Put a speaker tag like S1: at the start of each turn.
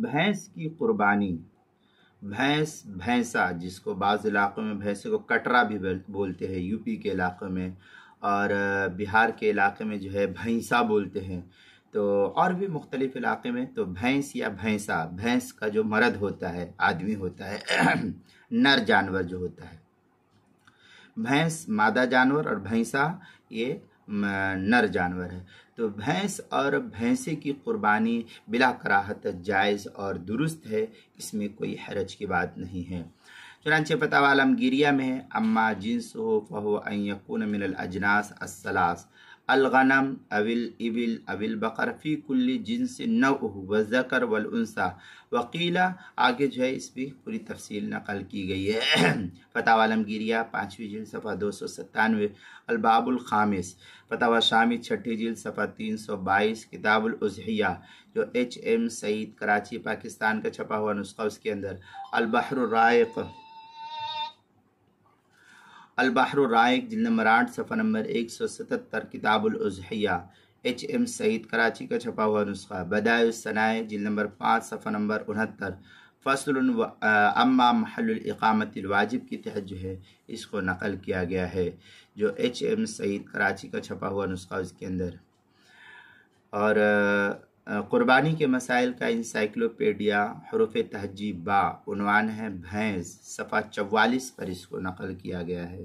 S1: بھینس کی قربانی، بھینس، بھینسا، جس کو بعض علاقوں میں بھینسے کو کٹرا بھی بولتے ہیں، یو پی کے علاقے میں، اور بہار کے علاقے میں جو ہے بھینسا بولتے ہیں، تو اور بھی مختلف علاقے میں تو بھینس یا بھینسا، بھینس کا جو مرد ہوتا ہے، آدمی ہوتا ہے، نر جانور جو ہوتا ہے، بھینس مادہ جانور اور بھینسا یہ نر جانور ہے۔ تو بھینس اور بھینسے کی قربانی بلا کراہت جائز اور درست ہے، اس میں کوئی حرج کی بات نہیں ہے۔ چنانچہ فتاوی عالمگیریہ میں ہے، اما جنسہ فہو ان یکون من الاجناس الثلاث الغنم او الابل او البقر فی کل جنس نوعہ والذکر والانثی، وقیل، آگے جو ہے اس بھی پوری تفصیل نقل کی گئی ہے۔ فتاوی عالمگیریہ 5ویں جلد صفحہ 297، الباب الخامس، فتاوی شامی 6ٹھی جلد صفحہ 322، کتاب الاضحیہ جو ایچ ایم سعید کراچی پاکستان کا چھپا ہوا نسخہ، اس کے اندر البحر الرائق، البحر الرائق جلد نمبر 8 صفحہ نمبر 177، کتاب الاضحیہ ایچ ایم سعید کراچی کا چھپا ہوا نسخہ، بدائع الصنائع جلد نمبر 5 صفحہ نمبر 69، فصل اما محل الاقامت الواجب کی تحت جو ہے اس کو نقل کیا گیا ہے، جو ایچ ایم سعید کراچی کا چھپا ہوا نسخہ اس کے اندر۔ اور قربانی کے مسائل کا انسائکلوپیڈیا حروف تہجی با، عنوان ہے بھینس، صفحہ 44 پر اس کو نقل کیا گیا ہے۔